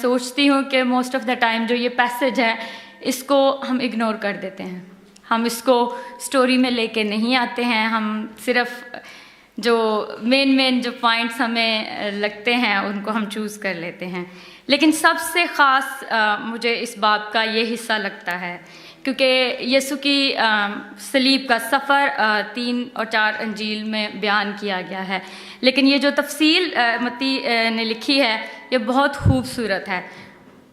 سوچتی ہوں کہ موسٹ آف دا ٹائم جو یہ پیسج ہے اس کو ہم اگنور کر دیتے ہیں، ہم اس کو سٹوری میں لے کے نہیں آتے ہیں، ہم صرف جو مین جو پوائنٹس ہمیں لگتے ہیں ان کو ہم چوز کر لیتے ہیں۔ لیکن سب سے خاص مجھے اس باب کا یہ حصہ لگتا ہے کیونکہ یسوع کی صلیب کا سفر 3 اور 4 انجیل میں بیان کیا گیا ہے، لیکن یہ جو تفصیل متی نے لکھی ہے یہ بہت خوبصورت ہے۔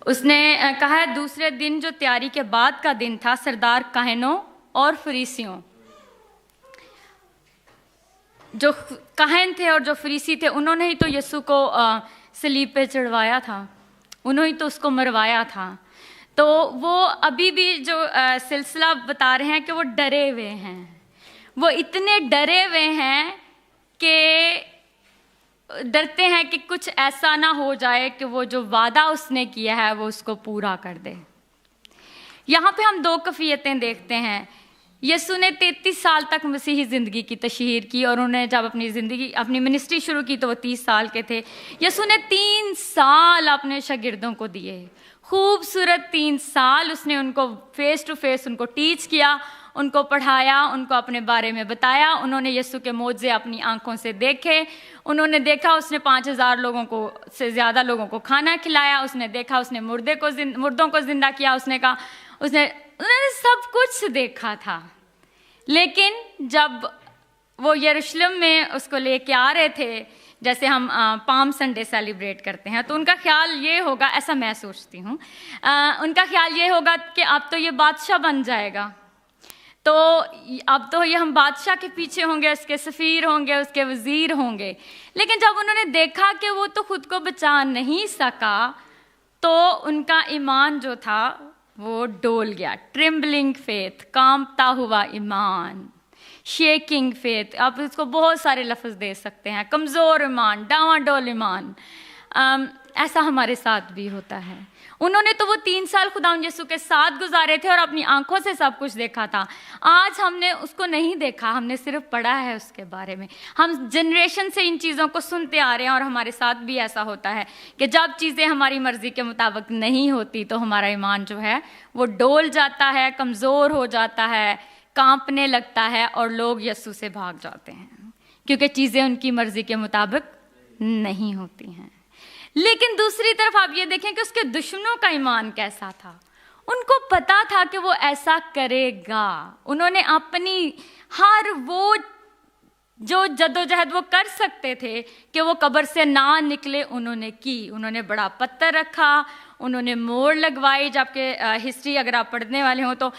اس نے کہا ہے دوسرے دن جو تیاری کے بعد کا دن تھا، سردار کاہنوں اور فریسیوں، جو کاہن تھے اور جو فریسی تھے، انہوں نے ہی تو یسوع کو صلیب پہ چڑھوایا تھا، انہوں ہی تو اس کو مروایا تھا۔ تو وہ ابھی بھی جو سلسلہ بتا رہے ہیں کہ وہ ڈرے ہوئے ہیں، وہ اتنے ڈرے ہوئے ہیں کہ ڈرتے ہیں کہ کچھ ایسا نہ ہو جائے کہ وہ جو وعدہ اس نے کیا ہے وہ اس کو پورا کر دے۔ یہاں پہ ہم 2 کیفیتیں دیکھتے ہیں۔ یسوع نے 33 سال تک مسیحی زندگی کی تشہیر کی، اور انہوں نے جب اپنی منسٹری شروع کی تو وہ 30 سال کے تھے۔ یسوع نے 3 سال اپنے شاگردوں کو دیے، خوبصورت 3 سال اس نے ان کو فیس ٹو فیس ان کو ٹیچ کیا، ان کو پڑھایا، ان کو اپنے بارے میں بتایا۔ انہوں نے یسوع کے معجزے اپنی آنکھوں سے دیکھے، انہوں نے دیکھا اس نے 5000 لوگوں کو سے زیادہ لوگوں کو کھانا کھلایا، اس نے دیکھا اس نے مردوں کو زندہ کیا، انہوں نے سب کچھ دیکھا تھا۔ لیکن جب وہ یروشلم میں اس کو لے کے آ رہے تھے، جیسے ہم پام سنڈے سیلیبریٹ کرتے ہیں، تو ان کا خیال یہ ہوگا، ایسا میں سوچتی ہوں، ان کا خیال یہ ہوگا کہ اب تو یہ بادشاہ بن جائے گا، تو اب تو یہ ہم بادشاہ کے پیچھے ہوں گے، اس کے سفیر ہوں گے، اس کے وزیر ہوں گے۔ لیکن جب انہوں نے دیکھا کہ وہ تو خود کو بچا نہیں سکا، تو ان کا ایمان جو تھا وہ ڈول گیا۔ ٹرمبلنگ فیتھ، کانپتا ہوا ایمان، شیکنگ فیتھ، آپ اس کو بہت سارے لفظ دے سکتے ہیں، کمزور ایمان، ڈاواں ڈول ایمان۔ ایسا ہمارے ساتھ بھی ہوتا ہے۔ انہوں نے تو وہ 3 سال خداوند یسوع کے ساتھ گزارے تھے اور اپنی آنکھوں سے سب کچھ دیکھا تھا۔ آج ہم نے اس کو نہیں دیکھا، ہم نے صرف پڑھا ہے اس کے بارے میں۔ ہم جنریشن سے ان چیزوں کو سنتے آ رہے ہیں، اور ہمارے ساتھ بھی ایسا ہوتا ہے کہ جب چیزیں ہماری مرضی کے مطابق نہیں ہوتی تو ہمارا ایمان جو ہے وہ ڈول جاتا ہے، کمزور ہو جاتا ہے، کانپنے لگتا ہے، اور لوگ یسوع سے بھاگ جاتے ہیں کیونکہ چیزیں ان کی مرضی کے مطابق نہیں ہوتی ہیں۔ لیکن دوسری طرف آپ یہ دیکھیں کہ اس کے دشمنوں کا ایمان کیسا تھا۔ ان کو پتا تھا کہ وہ ایسا کرے گا، انہوں نے اپنی ہر وہ جو جدوجہد وہ کر سکتے تھے کہ وہ قبر سے نہ نکلے، انہوں نے کی۔ انہوں نے بڑا پتھر رکھا، انہوں نے موڑ لگوائی، جبکہ ہسٹری اگر آپ پڑھنے والے ہوں تو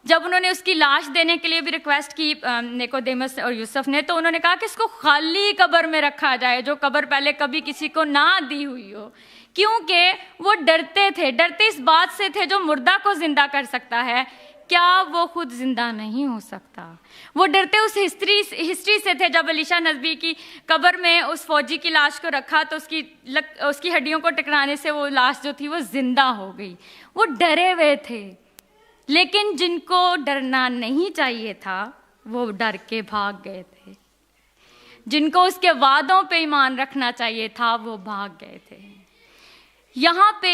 جب انہوں نے اس کی لاش دینے کے لیے بھی ریکویسٹ کی نیکودیمس اور یوسف نے، تو انہوں نے کہا کہ اس کو خالی قبر میں رکھا جائے، جو قبر پہلے کبھی کسی کو نہ دی ہوئی ہو، کیونکہ وہ ڈرتے تھے۔ ڈرتے اس بات سے تھے جو مردہ کو زندہ کر سکتا ہے، کیا وہ خود زندہ نہیں ہو سکتا؟ وہ ڈرتے اس ہسٹری سے تھے جب الیشا نبی کی قبر میں اس فوجی کی لاش کو رکھا تو اس کی ہڈیوں کو ٹکرانے سے وہ لاش جو تھی وہ زندہ ہو گئی۔ وہ ڈرے ہوئے تھے، لیکن جن کو ڈرنا نہیں چاہیے تھا وہ ڈر کے بھاگ گئے تھے۔ جن کو اس کے وعدوں پہ ایمان رکھنا چاہیے تھا وہ بھاگ گئے تھے۔ یہاں پہ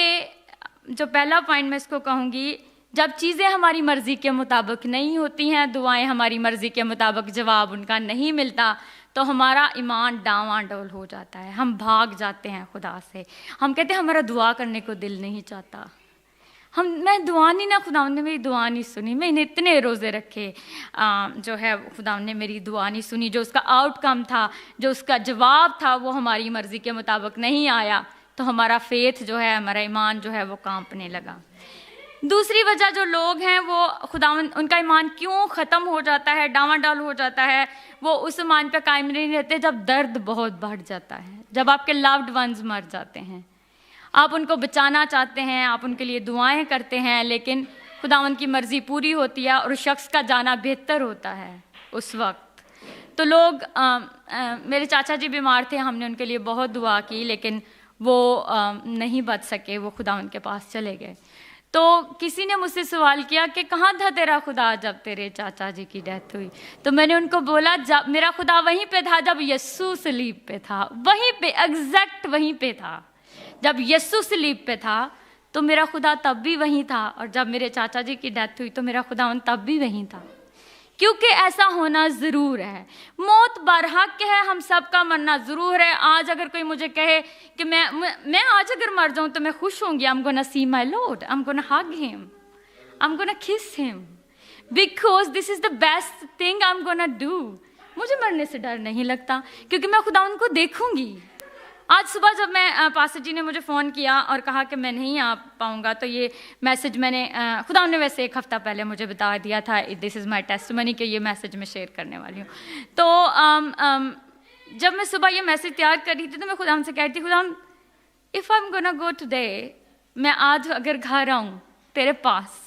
جو پہلا پوائنٹ میں اس کو کہوں گی، جب چیزیں ہماری مرضی کے مطابق نہیں ہوتی ہیں، دعائیں ہماری مرضی کے مطابق جواب ان کا نہیں ملتا، تو ہمارا ایمان ڈاواں ڈول ہو جاتا ہے، ہم بھاگ جاتے ہیں خدا سے۔ ہم کہتے ہیں ہمارا دعا کرنے کو دل نہیں چاہتا، میں دعا نہیں، نہ خداوند نے میری دعا نہیں سنی، میں نے اتنے روزے رکھے، جو ہے خداوند نے میری دعا نہیں سنی، جو اس کا آؤٹ کم تھا، جو اس کا جواب تھا وہ ہماری مرضی کے مطابق نہیں آیا، تو ہمارا فیتھ جو ہے، ہمارا ایمان جو ہے وہ کانپنے لگا۔ دوسری وجہ جو لوگ ہیں وہ خداوند ان کا ایمان کیوں ختم ہو جاتا ہے، ڈاواں ڈال ہو جاتا ہے، وہ اس ایمان پہ قائم نہیں رہتے جب درد بہت بڑھ جاتا ہے، جب آپ کے لوڈ ونز مر جاتے ہیں، آپ ان کو بچانا چاہتے ہیں، آپ ان کے لیے دعائیں کرتے ہیں، لیکن خداوند کی مرضی پوری ہوتی ہے اور اس شخص کا جانا بہتر ہوتا ہے اس وقت۔ تو لوگ میرے چاچا جی بیمار تھے، ہم نے ان کے لیے بہت دعا کی، لیکن وہ نہیں بچ سکے، وہ خداوند کے پاس چلے گئے۔ تو کسی نے مجھ سے سوال کیا کہ کہاں تھا تیرا خدا جب تیرے چاچا جی کی ڈیتھ ہوئی؟ تو میں نے ان کو بولا میرا خدا وہیں پہ تھا جب یسوع صلیب پہ تھا، وہیں پہ ایگزیکٹ وہیں پہ تھا۔ जब यीशु सलीब पे था तो मेरा खुदा तब भी वहीं था, और जब मेरे चाचा जी की डेथ हुई तो मेरा खुदावन तब भी वहीं था, क्योंकि ऐसा होना ज़रूर है। मौत बरहक है, हम सब का मरना ज़रूर है। आज अगर कोई मुझे कहे कि मैं आज अगर मर जाऊं तो मैं खुश होंगी, I'm gonna see my Lord, I'm gonna hug him, I'm gonna kiss him, because this is the best thing I'm gonna do। मुझे मरने से डर नहीं लगता, क्योंकि मैं खुदावन को देखूंगी। आज सुबह जब मैं पास्टर जी ने मुझे फ़ोन किया और कहा कि मैं नहीं आ पाऊँगा, तो ये मैसेज मैंने खुदा ने वैसे एक हफ़्ता पहले मुझे बता दिया था, दिस इज़ माय टेस्टिमनी, कि ये मैसेज मैं शेयर करने वाली हूँ। तो जब मैं सुबह ये मैसेज तैयार कर रही थी तो मैं खुदा से कह रही थी, खुदा if I am gonna go today, मैं आज अगर घर आऊँ तेरे पास,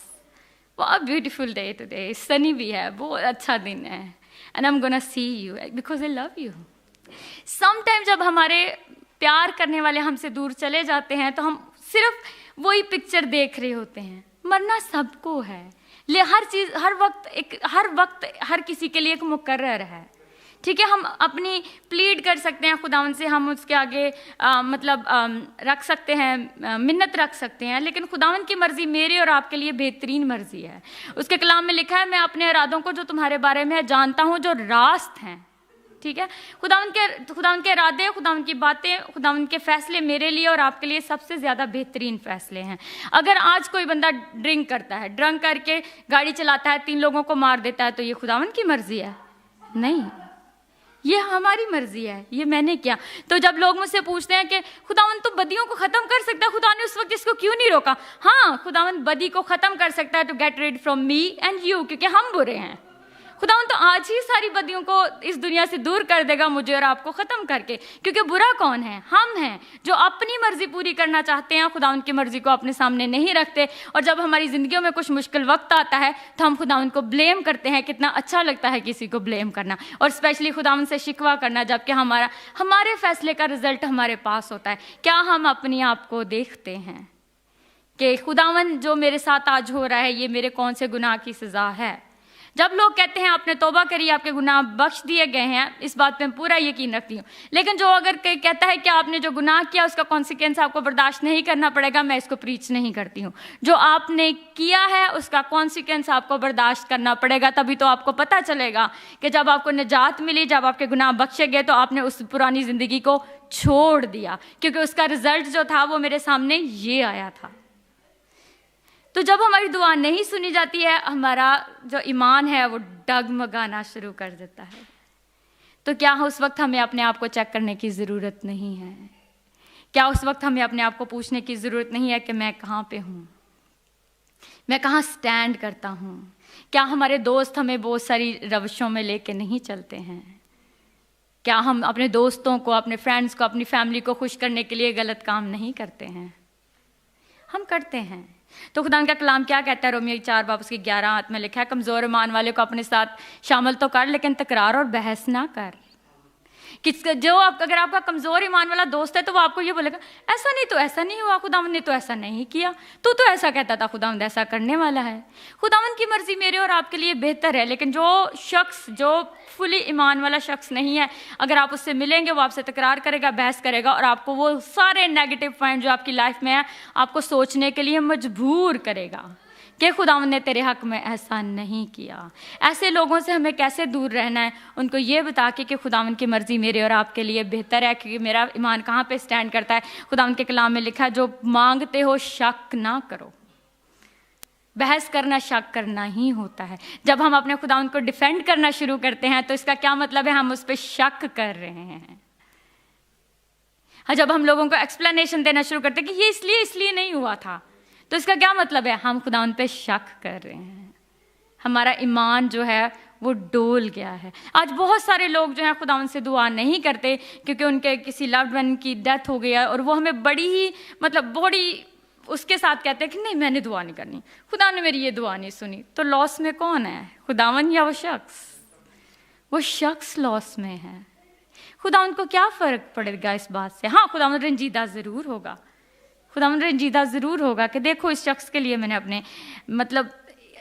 बहुत ब्यूटीफुल डे टुडे, सनी भी है, बहुत अच्छा दिन है, and I am gonna see you because I love you. Sometime जब हमारे प्यार करने वाले हमसे दूर चले जाते हैं तो हम सिर्फ वही पिक्चर देख रहे होते हैं। मरना सबको है, ले हर चीज़ हर वक्त हर किसी के लिए एक मुकर्रर है, ठीक है। हम अपनी प्लीड कर सकते हैं खुदावन से, हम उसके आगे रख सकते हैं, मिन्नत रख सकते हैं, लेकिन खुदावन की मर्ज़ी मेरे और आपके लिए बेहतरीन मर्ज़ी है। उसके कलाम में लिखा है, मैं अपने इरादों को जो तुम्हारे बारे में जानता हूँ जो रास्त हैं, ठीक है। खुदावन के इरादे, खुदावन की बातें, खुदावन के फैसले मेरे लिए और आपके लिए सबसे ज़्यादा बेहतरीन फैसले हैं। अगर आज कोई बंदा ड्रिंक करता है, ड्रंक करके गाड़ी चलाता है, 3 लोगों को मार देता है, तो ये खुदावन की मर्जी है? नहीं, ये हमारी मर्जी है, ये मैंने किया। तो जब लोग मुझसे पूछते हैं कि खुदावन तो बदियों को ख़त्म कर सकता है, खुदा ने उस वक्त इसको क्यों नहीं रोका? हाँ, खुदावन बदी को ख़त्म कर सकता है, to get rid from me and you, क्योंकि हम बुरे हैं। खुदावन तो आज ही सारी बदियों को इस दुनिया से दूर कर देगा, मुझे और आपको ख़त्म करके, क्योंकि बुरा कौन है? हम हैं, जो अपनी मर्जी पूरी करना चाहते हैं, खुदावन की मर्जी को अपने सामने नहीं रखते। और जब हमारी ज़िंदगियों में कुछ मुश्किल वक्त आता है तो हम खुदावन को ब्लेम करते हैं। कितना अच्छा लगता है किसी को ब्लेम करना, और स्पेशली खुदावन से शिकवा करना, जबकि हमारे फैसले का रिजल्ट हमारे पास होता है। क्या हम अपने आप को देखते हैं कि खुदावन जो मेरे साथ आज हो रहा है, ये मेरे कौन से गुनाह की सज़ा है? जब लोग कहते हैं आपने तौबा करी, आपके गुनाह बख्श दिए गए हैं, इस बात पे मैं पूरा यकीन रखती हूँ। लेकिन जो अगर कहता है कि आपने जो गुनाह किया उसका कॉन्सिक्वेंस आपको बर्दाश्त नहीं करना पड़ेगा, मैं इसको प्रीच नहीं करती हूँ। जो आपने किया है उसका कॉन्सिक्वेंस आपको बर्दाश्त करना पड़ेगा, तभी तो आपको पता चलेगा कि जब आपको निजात मिली, जब आपके गुनाह बख्शे गए, तो आपने उस पुरानी ज़िंदगी को छोड़ दिया, क्योंकि उसका रिजल्ट जो था वो मेरे सामने ये आया था। तो जब हमारी दुआ नहीं सुनी जाती है, हमारा जो ईमान है वो डगमगाना शुरू कर देता है। तो क्या उस वक्त हमें अपने आप को चेक करने की ज़रूरत नहीं है? क्या उस वक्त हमें अपने आप को पूछने की ज़रूरत नहीं है कि मैं कहाँ पे हूँ, मैं कहाँ स्टैंड करता हूँ? क्या हमारे दोस्त हमें बहुत सारी रविशों में लेके नहीं चलते हैं? क्या हम अपने दोस्तों को, अपने फ्रेंड्स को, अपनी फैमिली को खुश करने के लिए गलत काम नहीं करते हैं? हम करते हैं। तो खुदा का कलाम क्या कहता है? रोमियो 4:11 में लिखा है, कमज़ोर ईमान वाले को अपने साथ शामिल तो कर, लेकिन तकरार और बहस ना कर। अगर आपका कमज़ोर ईमान वाला दोस्त है तो वो आपको ये बोलेगा, ऐसा नहीं तो ऐसा नहीं हुआ, खुदावंद ने तो ऐसा नहीं किया, तू तो ऐसा कहता था, खुदावंद ऐसा करने वाला है। खुदावंद की मर्जी मेरे और आपके लिए बेहतर है, लेकिन जो शख्स जो फुली ईमान वाला शख्स नहीं है, अगर आप उससे मिलेंगे वो आपसे तकरार करेगा, बहस करेगा, और आपको वो सारे नेगेटिव पॉइंट जो आपकी लाइफ में है आपको सोचने के लिए मजबूर करेगा कि खुदावंद ने तेरे हक में ऐसा नहीं किया। ऐसे लोगों से हमें कैसे दूर रहना है? उनको ये बता के कि खुदावंद की मर्जी मेरे और आपके लिए बेहतर है, क्योंकि मेरा ईमान कहाँ पे स्टैंड करता है। खुदावंद के कलाम में लिखा है, जो मांगते हो शक ना करो। बहस करना शक करना ही होता है। जब हम अपने खुदावंद को डिफेंड करना शुरू करते हैं तो इसका क्या मतलब है? हम उस पर शक कर रहे हैं। जब हम लोगों को एक्सप्लेनेशन देना शुरू करते हैं कि ये इसलिए नहीं हुआ था, तो इसका क्या मतलब है? हम खुदावंद पे शक कर रहे हैं। हमारा ईमान जो है वो डोल गया है। आज बहुत सारे लोग जो हैं खुदावंद से दुआ नहीं करते क्योंकि उनके किसी लव्ड वन की डेथ हो गई है, और वो हमें बड़ी ही बड़ी उसके साथ कहते हैं कि नहीं, मैंने दुआ नहीं करनी, खुदा ने मेरी ये दुआ नहीं सुनी। तो लॉस में कौन है, खुदावंद या वो शख्स? वो शख्स लॉस में है। खुदावंद को क्या फ़र्क पड़ेगा इस बात से? हाँ, खुदावंद रंजीदा ज़रूर होगा, खुदावंद रंजीदा ज़रूर होगा कि देखो इस शख्स के लिए मैंने अपने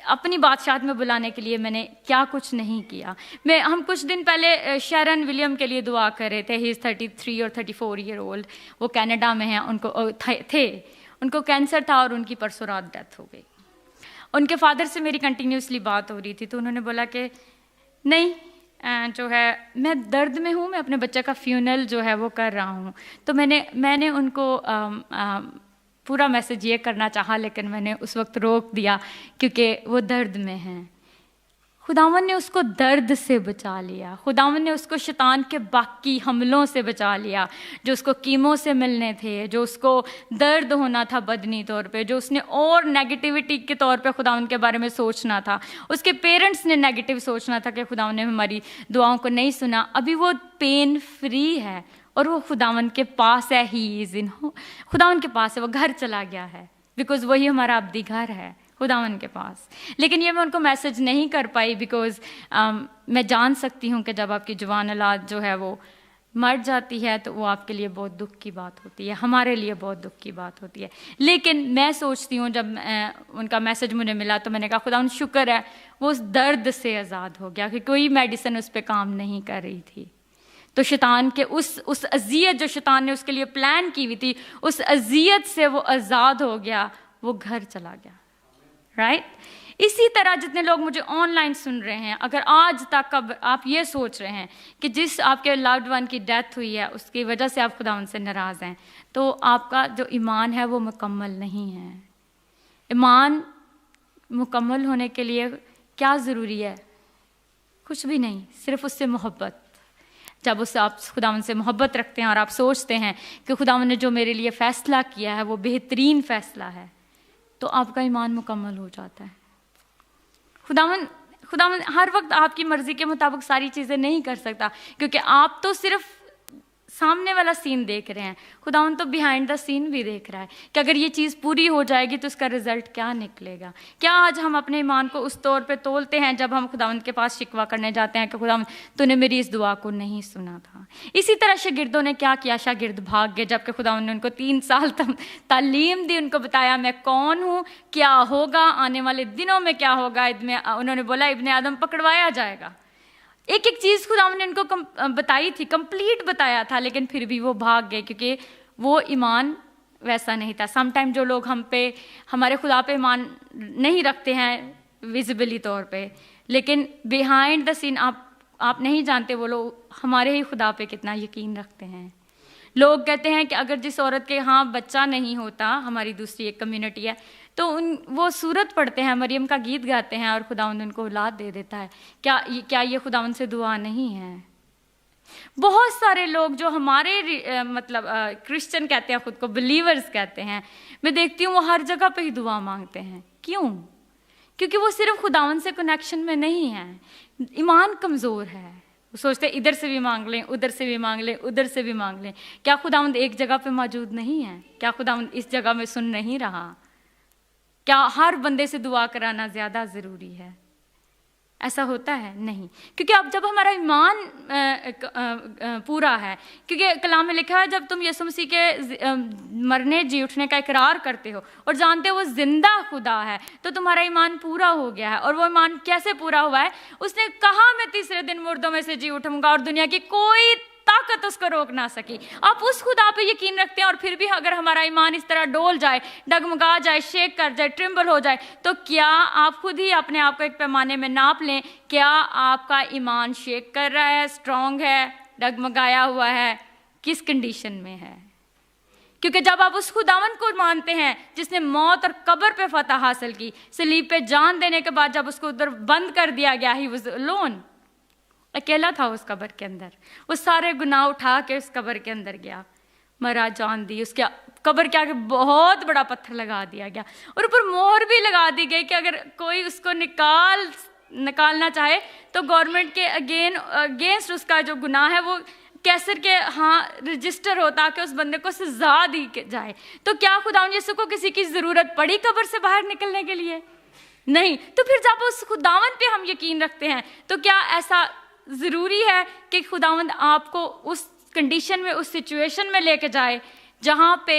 اپنی بادشاہت میں بلانے کے لیے میں نے کیا کچھ نہیں کیا. ہم کچھ دن پہلے شیرن ولیم کے لیے دعا کر رہے تھے. ہی از 33 اور 34 ایئر اولڈ. وہ کینیڈا میں ہیں. ان کو کینسر تھا اور ان کی پرسوں رات ڈیتھ ہو گئی. ان کے فادر سے میری کنٹینیوسلی بات ہو رہی تھی تو انہوں نے بولا کہ نہیں جو ہے میں درد میں ہوں, میں اپنے بچے کا فیونل جو ہے وہ کر رہا ہوں. تو میں نے ان کو پورا میسج یہ کرنا چاہا لیکن میں نے اس وقت روک دیا کیونکہ وہ درد میں ہیں. خداوند نے اس کو درد سے بچا لیا. خداوند نے اس کو شیطان کے باقی حملوں سے بچا لیا جو اس کو کیمو سے ملنے تھے, جو اس کو درد ہونا تھا بدنی طور پہ, جو اس نے اور نیگیٹیوٹی کے طور پہ خداوند کے بارے میں سوچنا تھا. اس کے پیرنٹس نے نیگیٹیو سوچنا تھا کہ خداوند نے ہماری دعاؤں کو نہیں سنا. ابھی وہ پین فری ہے اور وہ خداوند کے پاس ہے. خداوند کے پاس ہے, وہ گھر چلا گیا ہے بیکاز وہی ہمارا ابدی گھر ہے خداوند کے پاس. لیکن یہ میں ان کو میسج نہیں کر پائی بیکاز میں جان سکتی ہوں کہ جب آپ کی جوان اولاد جو ہے وہ مر جاتی ہے تو وہ آپ کے لیے بہت دکھ کی بات ہوتی ہے, ہمارے لیے بہت دکھ کی بات ہوتی ہے. لیکن میں سوچتی ہوں جب ان کا میسج مجھے ملا تو میں نے کہا خداوند شکر ہے وہ اس درد سے آزاد ہو گیا کہ کوئی میڈیسن اس پہ کام نہیں کر رہی تھی. تو شیطان کے اس اذیت جو شیطان نے اس کے لیے پلان کی ہوئی تھی اس اذیت سے وہ آزاد ہو گیا, وہ گھر چلا گیا. رائٹ. اسی طرح جتنے لوگ مجھے آن لائن سن رہے ہیں, اگر آج تک اب آپ یہ سوچ رہے ہیں کہ جس آپ کے لوڈ ون کی ڈیتھ ہوئی ہے اس کی وجہ سے آپ خداوند سے ناراض ہیں, تو آپ کا جو ایمان ہے وہ مکمل نہیں ہے. ایمان مکمل ہونے کے لیے کیا ضروری ہے؟ کچھ بھی نہیں, صرف اس سے محبت. جب اس سے آپ خداوند سے محبت رکھتے ہیں اور آپ سوچتے ہیں کہ خداوند نے جو میرے لیے فیصلہ کیا ہے وہ بہترین فیصلہ ہے, تو آپ کا ایمان مکمل ہو جاتا ہے. خداوند ہر وقت آپ کی مرضی کے مطابق ساری چیزیں نہیں کر سکتا کیونکہ آپ تو صرف سامنے والا سین دیکھ رہے ہیں, خداوند تو بیہائنڈ دا سین بھی دیکھ رہا ہے کہ اگر یہ چیز پوری ہو جائے گی تو اس کا رزلٹ کیا نکلے گا. کیا آج ہم اپنے ایمان کو اس طور پہ تولتے ہیں جب ہم خداوند کے پاس شکوہ کرنے جاتے ہیں کہ خداوند تو نے میری اس دعا کو نہیں سنا تھا. اسی طرح شاگردوں نے کیا کیا, شاگرد بھاگ گئے جبکہ خداوند نے ان کو 3 سال تعلیم دی, ان کو بتایا میں کون ہوں, کیا ہوگا آنے والے دنوں میں, کیا ہوگا. انہوں نے بولا ابن آدم پکڑوایا جائے گا. ایک ایک چیز خداوند نے ان کو بتائی تھی, کمپلیٹ بتایا تھا, لیکن پھر بھی وہ بھاگ گئے کیونکہ وہ ایمان ویسا نہیں تھا. سم ٹائم جو لوگ ہمارے خدا پہ ایمان نہیں رکھتے ہیں ویزیبلی طور پہ, لیکن بیہائنڈ دا سین آپ نہیں جانتے وہ لوگ ہمارے ہی خدا پہ کتنا یقین رکھتے ہیں. لوگ کہتے ہیں کہ اگر جس عورت کے ہاں بچہ نہیں ہوتا, ہماری دوسری ایک کمیونٹی ہے, تو وہ سورت پڑھتے ہیں, مریم کا گیت گاتے ہیں اور خداوند ان کو اولاد دے دیتا ہے. کیا یہ خداوند سے دعا نہیں ہے؟ بہت سارے لوگ جو ہمارے کرسچن کہتے ہیں خود کو, بلیورز کہتے ہیں, میں دیکھتی ہوں وہ ہر جگہ پہ ہی دعا مانگتے ہیں. کیوں؟ کیونکہ وہ صرف خداوند سے کنیکشن میں نہیں ہیں, ایمان کمزور ہے. وہ سوچتے ادھر سے بھی مانگ لیں, ادھر سے بھی مانگ لیں, ادھر سے بھی مانگ لیں. کیا خداوند ایک جگہ پہ موجود نہیں ہے؟ کیا خداوند اس جگہ میں سن نہیں رہا؟ کیا ہر بندے سے دعا کرانا زیادہ ضروری ہے؟ ایسا ہوتا ہے نہیں, کیونکہ اب جب ہمارا ایمان پورا ہے, کیونکہ کلام میں لکھا ہے جب تم یسوع مسیح کے مرنے جی اٹھنے کا اقرار کرتے ہو اور جانتے ہو وہ زندہ خدا ہے, تو تمہارا ایمان پورا ہو گیا ہے. اور وہ ایمان کیسے پورا ہوا ہے؟ اس نے کہا میں تیسرے دن مردوں میں سے جی اٹھوں گا اور دنیا کی کوئی طاقت اس کو روک نہ سکی. آپ اس خدا پہ یقین رکھتے ہیں اور پھر بھی اگر ہمارا ایمان اس طرح ڈول جائے, ڈگمگا جائے, شیک کر جائے, ٹرمبل ہو جائے, تو کیا آپ خود ہی اپنے آپ کو ایک پیمانے میں ناپ لیں, کیا آپ کا ایمان شیک کر رہا ہے, اسٹرانگ ہے, ڈگمگایا ہوا ہے, کس کنڈیشن میں ہے؟ کیونکہ جب آپ اس خداوند کو مانتے ہیں جس نے موت اور قبر پہ فتح حاصل کی, صلیب پہ جان دینے کے بعد جب اس کو ادھر بند کر دیا گیا, ہی واز الون, اکیلا تھا اس قبر کے اندر, وہ سارے گناہ اٹھا کے اس قبر کے اندر گیا, مرا, جان دی, اس کے قبر کے آگے بہت بڑا پتھر لگا دیا گیا اور اوپر مہر بھی لگا دی گئی کہ اگر کوئی اس کو نکالنا چاہے تو گورنمنٹ کے اگینسٹ اس کا جو گناہ ہے وہ کیسر کے ہاں رجسٹر ہو تاکہ اس بندے کو سزا دی جائے. تو کیا خداوند یسوع کو کسی کی ضرورت پڑی قبر سے باہر نکلنے کے لیے؟ نہیں. تو پھر جب اس خداوند پہ ہم یقین رکھتے ہیں تو کیا ایسا ضروری ہے کہ خداوند آپ کو اس کنڈیشن میں, اس سچویشن میں لے کے جائے جہاں پہ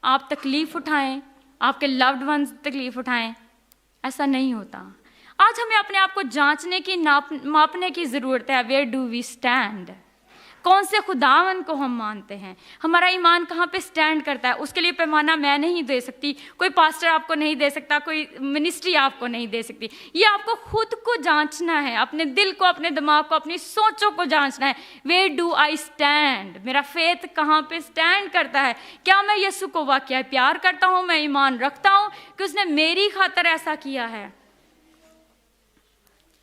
آپ تکلیف اٹھائیں, آپ کے لوڈ ونز تکلیف اٹھائیں؟ ऐसा नहीं होता। आज हमें अपने आप को जांचने की, मापने की ज़रूरत है। Where do we stand? कौन से खुदावन को हम मानते हैं? हमारा ईमान कहाँ पे स्टैंड करता है? उसके लिए पैमाना मैं नहीं दे सकती, कोई पास्टर आपको नहीं दे सकता, कोई मिनिस्ट्री आपको नहीं दे सकती। ये आपको खुद को जांचना है, अपने दिल को, अपने दिमाग को, अपनी सोचों को जांचना है। Where do I stand? मेरा फेथ कहाँ पे स्टैंड करता है? क्या मैं यीशु को वाकई प्यार करता हूँ? मैं ईमान रखता हूँ कि उसने मेरी खातिर ऐसा किया है?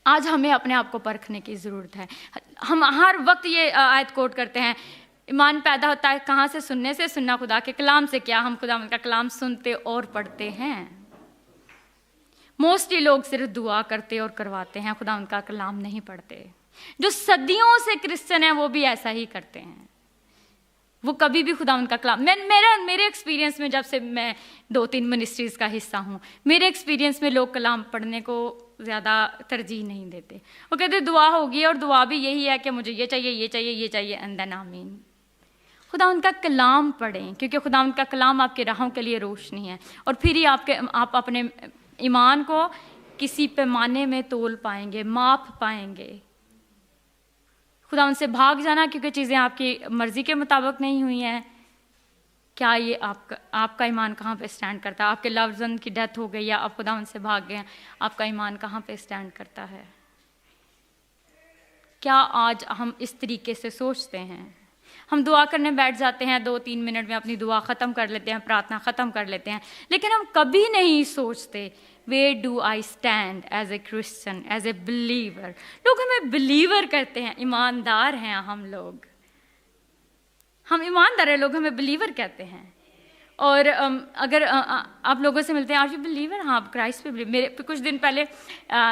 आज हमें अपने आप को परखने की ज़रूरत है। हम हर वक्त ये आयत कोट करते हैं, ईमान पैदा होता है कहाँ से? सुनने से। सुनना खुदा के कलाम से। क्या हम खुदा का कलाम सुनते और पढ़ते हैं? मोस्टली लोग सिर्फ दुआ करते और करवाते हैं, खुदा उनका कलाम नहीं पढ़ते। जो सदियों से क्रिश्चियन हैं वो भी ऐसा ही करते हैं, वो कभी भी खुदा उनका कलाम, मेरे एक्सपीरियंस में, जब से मैं 2-3 मिनिस्ट्रीज़ का हिस्सा हूँ, मेरे एक्सपीरियंस में लोग कलाम पढ़ने को ज़्यादा तरजीह नहीं देते। वो कहते दुआ होगी, और दुआ भी यही है कि मुझे ये चाहिए, ये चाहिए, ये चाहिए, एंड देन आमीन। खुदा उनका कलाम पढ़ें, क्योंकि खुदा उनका कलाम आपके राहों के लिए रोशनी है, और फिर ही आप अपने ईमान को किसी पैमाने में तोल पाएंगे, माप पाएंगे। खुदा उनसे भाग जाना क्योंकि चीज़ें आपकी मर्ज़ी के मुताबिक नहीं हुई हैं, क्या ये आपका ईमान कहाँ पे स्टैंड करता है? आपके लव्ड वन की डेथ हो गई या आप खुदा उनसे भाग गए, आपका ईमान कहाँ पे स्टैंड करता है? क्या आज हम इस तरीके से सोचते हैं? हम दुआ करने बैठ जाते हैं, 2-3 मिनट में अपनी दुआ ख़त्म कर लेते हैं, प्रार्थना ख़त्म कर लेते हैं, लेकिन हम कभी नहीं सोचते where do I stand as a Christian, as a believer. लोग हमें बिलीवर कहते हैं, ईमानदार हैं हम लोग, हम ईमानदार हैं, लोग हमें बिलीवर कहते हैं। और अगर आप लोगों से मिलते हैं, आप बिलीवर? हाँ, आप क्राइस्ट पे बिलीव। मेरे कुछ दिन पहले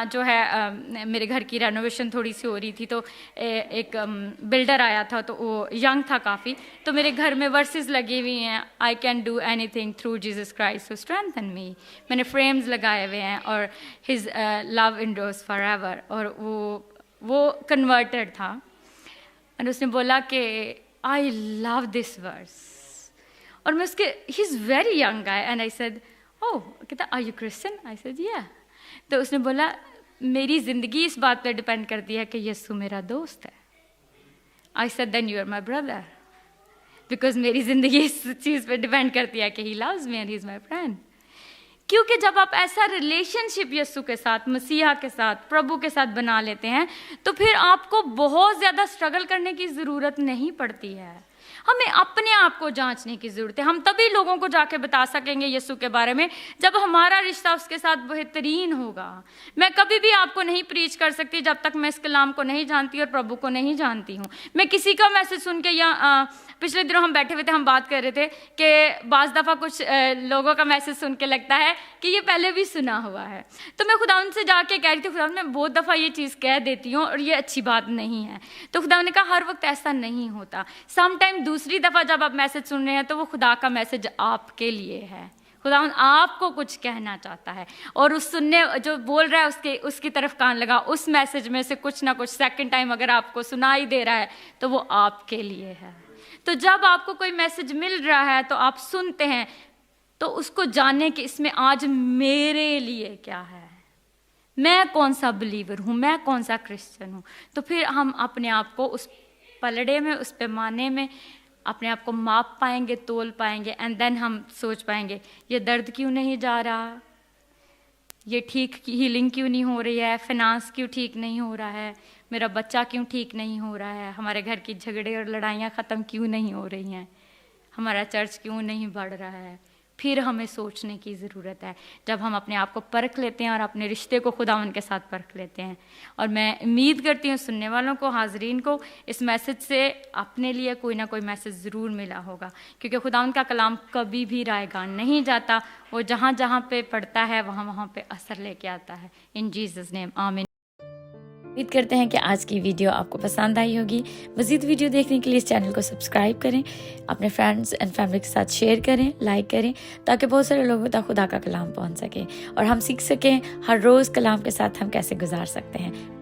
जो है मेरे घर की रेनोवेशन थोड़ी सी हो रही थी, तो एक बिल्डर आया था, तो वो यंग था काफ़ी, तो मेरे घर में वर्सेस लगी हुई हैं, I can do anything through Jesus Christ who strengthen me. मैंने फ्रेम्स लगाए हुए हैं, और हिज लव इंडोर्स फॉरएवर, और वो कन्वर्टेड था, और उसने बोला कि आई लव दिस वर्स, और मैं उसके, he is very young guy, and I said oh, कहता are you Christian? I said yeah. तो उसने बोला मेरी ज़िंदगी इस बात पर डिपेंड करती है कि यीशु मेरा दोस्त है। I said then you are my brother, because मेरी ज़िंदगी इस चीज़ पर डिपेंड करती है कि he loves me and he is my friend. क्योंकि जब आप ऐसा रिलेशनशिप यीशु के साथ, मसीहा के साथ, प्रभु के साथ बना लेते हैं, तो फिर आपको बहुत ज़्यादा स्ट्रगल करने की ज़रूरत नहीं पड़ती है। हमें अपने आप को जांचने की ज़रूरत है। हम तभी लोगों को जाके बता सकेंगे यीशु के बारे में जब हमारा रिश्ता उसके साथ बेहतरीन होगा। मैं कभी भी आपको नहीं प्रीच कर सकती जब तक मैं इस कलाम को नहीं जानती और प्रभु को नहीं जानती हूँ। मैं किसी का मैसेज सुन के, या पिछले दिनों हम बैठे हुए थे, हम बात कर रहे थे कि बाज़ दफ़ा कुछ लोगों का मैसेज सुन के लगता है कि ये पहले भी सुना हुआ है। तो मैं खुदावंद से जाके कह रही थी, खुदावंद मैं बहुत दफ़ा ये चीज़ कह देती हूँ और ये अच्छी बात नहीं है। तो खुदावंद ने कहा हर वक्त ऐसा नहीं होता। सम टाइम दूसरी दफ़ा जब आप मैसेज सुन रहे हैं तो वो खुदा का मैसेज आपके लिए है। खुदावंद आपको कुछ कहना चाहता है, और उस सुनने जो बोल रहा है उसकी तरफ कान लगा। उस मैसेज में से कुछ ना कुछ सेकंड टाइम अगर आपको सुनाई दे रहा है तो वो आपके लिए है। तो जब आपको कोई मैसेज मिल रहा है तो आप सुनते हैं, तो उसको जानने कि इसमें आज मेरे लिए क्या है, मैं कौन सा बिलीवर हूँ, मैं कौन सा क्रिश्चियन हूँ। तो फिर हम अपने आप को उस पलड़े में, उस पैमाने में अपने आप को माप पाएंगे, तोल पाएंगे, एंड देन हम सोच पाएंगे ये दर्द क्यों नहीं जा रहा, ये ठीक हीलिंग क्यों नहीं हो रही है, फाइनेंस क्यों ठीक नहीं हो रहा है, मेरा बच्चा क्यों ठीक नहीं हो रहा है, हमारे घर की झगड़े और लड़ाइयाँ ख़त्म क्यों नहीं हो रही हैं, हमारा चर्च क्यों नहीं बढ़ रहा है। फिर हमें सोचने की ज़रूरत है जब हम अपने आप को परख लेते हैं और अपने रिश्ते को खुदावंद के साथ परख लेते हैं। और मैं उम्मीद करती हूँ सुनने वालों को, हाजरीन को, इस मैसेज से अपने लिए कोई ना कोई मैसेज ज़रूर मिला होगा, क्योंकि खुदावंद का कलाम कभी भी रायगान नहीं जाता। वो जहाँ जहाँ पे पढ़ता है वहाँ वहाँ पे असर लेके आता है। इन जीसस नेम, आमीन। उम्मीद करते हैं कि आज की वीडियो आपको पसंद आई होगी। मज़ीद वीडियो देखने के लिए इस चैनल को सब्सक्राइब करें, अपने फ्रेंड्स एंड फैमिली के साथ शेयर करें, लाइक करें, ताकि बहुत सारे लोगों तक खुदा का कलाम पहुंच सके और हम सीख सकें हर रोज़ कलाम के साथ हम कैसे गुजार सकते हैं।